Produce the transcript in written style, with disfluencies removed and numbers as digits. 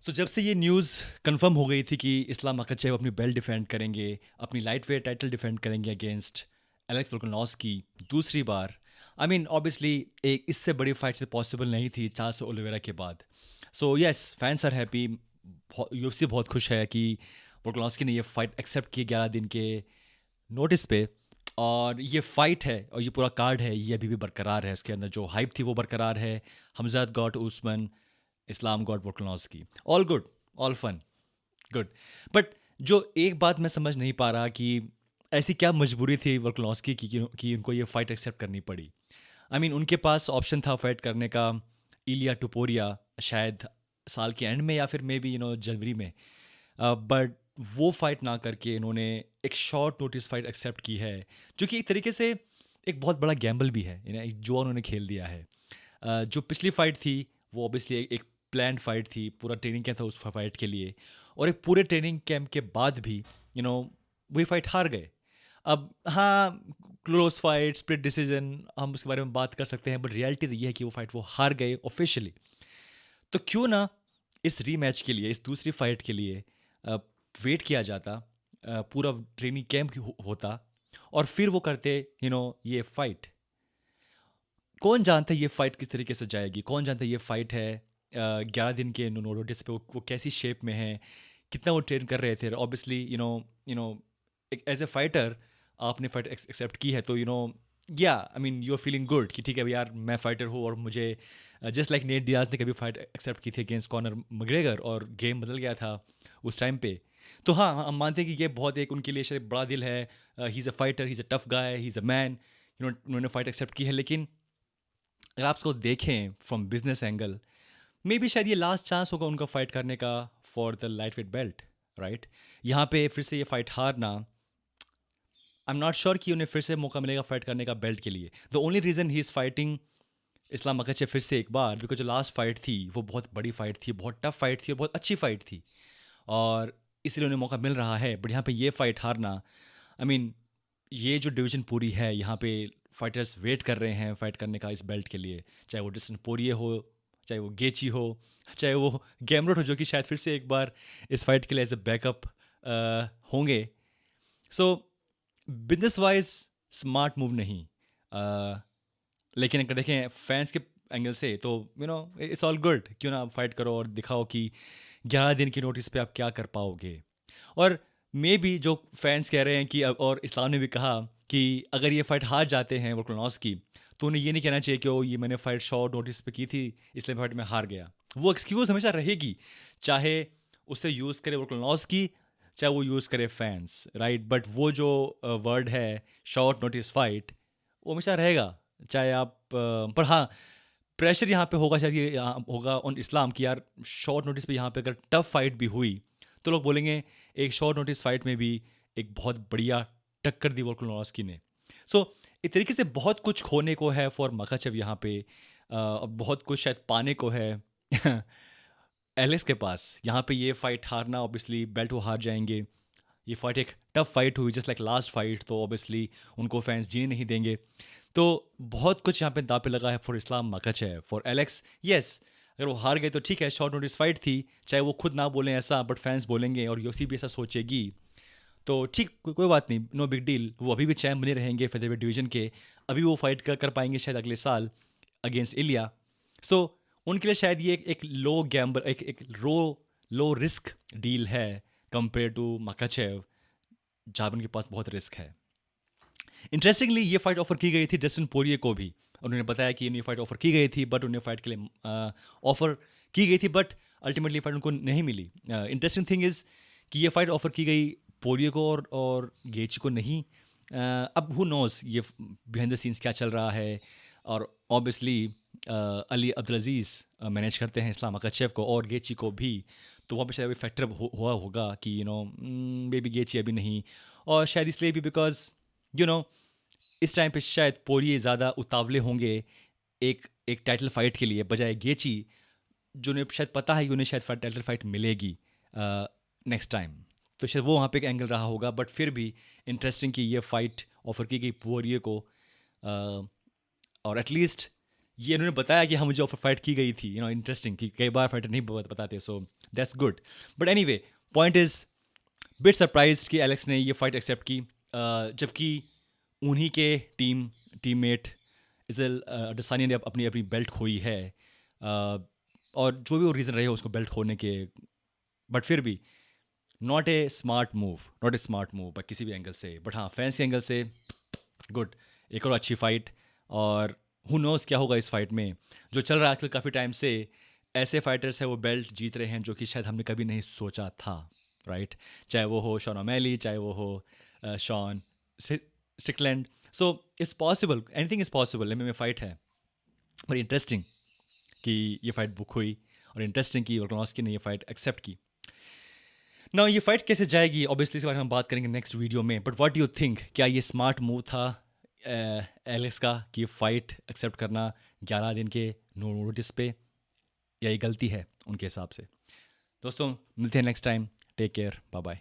सो जब से ये न्यूज़ कंफर्म हो गई थी कि इस्लाम मकाचेव अपनी बेल्ट डिफेंड करेंगे, अपनी लाइट वेट टाइटल डिफेंड करेंगे अगेंस्ट एलेक्स वोल्कानोव्स्की दूसरी बार। आई मीन ऑब्वियसली एक इससे बड़ी फाइट से पॉसिबल नहीं थी चार्ल्स ओलिवेरा के बाद। So yes, fans are happy. UFC बहुत खुश है कि वोल्कानोव्स्की ने ये फाइट एक्सेप्ट की 11 दिन के नोटिस पे। और ये फाइट है और ये पूरा कार्ड है, ये अभी भी बरकरार है। इसके अंदर जो हाइप थी वो बरकरार है। Khamzat got Usman, Islam got Volkanovski, all good, all fun, good. But जो एक बात मैं समझ नहीं पा रहा कि ऐसी क्या मजबूरी थी वोल्कानोव्स्की की कि उनको ये फाइट एक्सेप्ट करनी पड़ी। आई मीन उनके पास ऑप्शन था फाइट करने का इलिया टुपोरिया, शायद साल के एंड में या फिर मे बी जनवरी में। बट वो फाइट ना करके इन्होंने एक शॉर्ट नोटिस फाइट एक्सेप्ट की है, जो कि एक तरीके से एक बहुत बड़ा गैम्बल भी है, जो उन्होंने खेल दिया है। जो पिछली फाइट थी वो ऑब्वियसली एक प्लान्ड फाइट थी, पूरा ट्रेनिंग कैंप था उस फाइट के लिए। और एक पूरे ट्रेनिंग कैंप के बाद भी यू नो वही फाइट हार गए। अब हाँ, क्लोज फाइट, स्प्लिट डिसीजन, हम उसके बारे में बात कर सकते हैं, बट रियलिटी तो ये है कि वो फाइट वो हार गए ऑफिशियली। तो क्यों ना इस रीमैच के लिए, इस दूसरी फाइट के लिए वेट किया जाता, पूरा ट्रेनिंग कैंप होता और फिर वो करते ये फाइट। कौन जानता है ये फाइट किस तरीके से जाएगी, कौन जानता है ये फाइट है 11 दिन के नोटिस पे वो कैसी शेप में है, कितना वो ट्रेन कर रहे थे। ऑब्वियसली यू नो एक एज ए फाइटर आपने फाइट एक्सेप्ट की है, तो या I mean you are feeling good कि ठीक है यार, मैं फाइटर हूँ और मुझे जस्ट लाइक नेट डियाज ने कभी फाइट एक्सेप्ट की थी अगेंस्ट कॉनर मैग्रेगर और गेम बदल गया था उस टाइम पे। तो हाँ, हम मानते हैं कि ये बहुत एक उनके लिए शायद बड़ा दिल है। He is a fighter, he is a tough guy, he is a man. उन्होंने फाइट एक्सेप्ट की है, लेकिन अगर आप उसको देखें from business angle, may be शायद ये लास्ट चांस होगा उनका फाइट करने का for the light weight belt, right. यहाँ पे फिर से ये फाइट हारना, आई एम नॉट श्योर कि उन्हें फिर से मौका मिलेगा फाइट करने का बेल्ट के लिए। The only reason he is fighting Islam Makhachev फिर से एक बार, बिकॉज जो लास्ट फाइट थी वो बहुत बड़ी फाइट थी, बहुत टफ फाइट थी और बहुत अच्छी फाइट थी, और इसलिए उन्हें मौका मिल रहा है। बट यहाँ पे ये फाइट हारना, आई मीन ये जो डिवीजन पूरी है यहाँ पे फाइटर्स वेट कर रहे हैं फाइट करने का इस बेल्ट के लिए। चाहे वो डिस्टेंस पोरिये हो, चाहे वो गेची हो, चाहे वो गैमरोट हो, जो कि शायद फिर से एक बार इस फाइट के लिए एज ए बैकअप होंगे। सो बिजनेस वाइज स्मार्ट मूव नहीं, अ, लेकिन अगर देखें फैंस के एंगल से तो इट्स ऑल गुड। क्यों ना आप फाइट करो और दिखाओ कि 11 दिन की नोटिस पे आप क्या कर पाओगे। और मे बी जो फैंस कह रहे हैं कि और इस्लाम ने भी कहा कि अगर ये फाइट हार जाते हैं वोल्कानोव्स्की, तो उन्हें ये नहीं कहना चाहिए कि ओ ये मैंने फाइट शॉर्ट नोटिस पे की थी इसलिए फाइट में हार गया। वो एक्सक्यूज हमेशा रहेगी, चाहे उसे यूज़ करे वोल्कानोव्स्की, चाहे वो यूज़ करे फैंस, राइट। बट वो जो वर्ड है शॉर्ट नोटिस फाइट, वो हमेशा रहेगा। चाहे आप पर हाँ, प्रेशर यहाँ पे होगा, शायद ये यहाँ होगा ऑन इस्लाम कि यार शॉर्ट नोटिस पे यहाँ पे अगर टफ फाइट भी हुई तो लोग बोलेंगे एक शॉर्ट नोटिस फाइट में भी एक बहुत बढ़िया टक्कर दी वोल्कानोव्स्की ने। सो एक तरीके से बहुत कुछ खोने को है फॉर मकाचेव यहाँ पे, और बहुत कुछ शायद पाने को है एलेक्स के पास। यहाँ पे ये फाइट हारना, ऑब्वियसली बेल्ट वो हार जाएंगे। ये फाइट एक टफ फाइट हुई जस्ट लाइक लास्ट फाइट, तो ऑब्वियसली उनको फैंस जीने नहीं देंगे। तो बहुत कुछ यहाँ पे दांव पे लगा है for Islam Makhachev, for Alex. Yes, अगर वो हार गए तो ठीक है, शॉर्ट नोटिस फाइट थी, चाहे वो खुद ना बोलें ऐसा, बट फैंस बोलेंगे और यूएफसी भी ऐसा सोचेगी। तो ठीक, कोई बात नहीं, नो बिग डील। वो अभी भी चैम्प बने रहेंगे फेदरवेट डिवीजन के। अभी वो फाइट कर पाएंगे शायद अगले साल अगेंस्ट इलिया। सो उनके लिए शायद ये एक लो गैम्बल, एक लो रिस्क डील है कंपेयर टू मकाचेव, जहाँ उनके पास बहुत रिस्क है। इंटरेस्टिंगली ये फाइट ऑफर की गई थी डस्टिन पोरिये को भी, और उन्होंने बताया कि ये फाइट ऑफर की गई थी, बट उन्हें फाइट के लिए ऑफर की गई थी, बट अल्टीमेटली फाइट उनको नहीं मिली। इंटरेस्टिंग थिंग इज़ कि ये फाइट ऑफर की गई पोरिये को और गेची को नहीं। अब हु नोस ये बिहाइंड द सीन्स क्या चल रहा है। और ऑब्वियसली अली अब्दुल अजीज़ मैनेज करते हैं इस्लाम मकाचेव को और गेची को भी, तो वहाँ पे शायद फैक्टर हुआ होगा कि मे बी गेची अभी नहीं। और शायद इसलिए भी बिकॉज यू नो इस टाइम पे शायद पोरिये ज़्यादा उतावले होंगे एक एक टाइटल फाइट के लिए, बजाय गेची, जो उन्हें शायद पता है कि उन्हें शायद टाइटल फाइट मिलेगी नेक्स्ट टाइम। तो शायद वो वहाँ पे एक एंगल रहा होगा, बट फिर भी इंटरेस्टिंग कि ये फाइट ऑफर की गई पोरिये को। और एटलीस्ट ये इन्होंने बताया कि हाँ मुझे ऑफर फाइट की गई थी, इंटरेस्टिंग कि कई बार फाइटर नहीं बताते, so that's good. But anyway, point is bit surprised कि एलेक्स ने ये फाइट एक्सेप्ट की, जबकि उन्हीं के टीममेट इजल अडसानी ने अपनी अपनी बेल्ट खोई है, और जो भी वो रीज़न रहे हो उसको बेल्ट खोने के, बट फिर भी नॉट ए स्मार्ट मूव पर किसी भी एंगल से, बट हाँ फैंस के एंगल से गुड, एक और अच्छी फाइट। और हु नोस क्या होगा इस फाइट में, जो चल रहा है आजकल काफ़ी टाइम से, ऐसे फाइटर्स हैं वो बेल्ट जीत रहे हैं जो कि शायद हमने कभी नहीं सोचा था, राइट? चाहे वो हो शॉन ओमेली, चाहे वो हो Sean Strickland. So it's possible, anything is possible, MMA fight है। पर इंटरेस्टिंग कि ये फाइट बुक हुई, और इंटरेस्टिंग कि वोल्कानोव्स्की ने ये फाइट एक्सेप्ट की। ना ये फाइट कैसे जाएगी ऑब्वियसली इस बारे में हम बात करेंगे नेक्स्ट वीडियो में, but what do you think, क्या ये स्मार्ट मूव था एलेक्स का कि फाइट एक्सेप्ट करना 11 दिन के नोटिस पे, या ये गलती है उनके हिसाब से? दोस्तों मिलते हैं next time, take care, bye bye.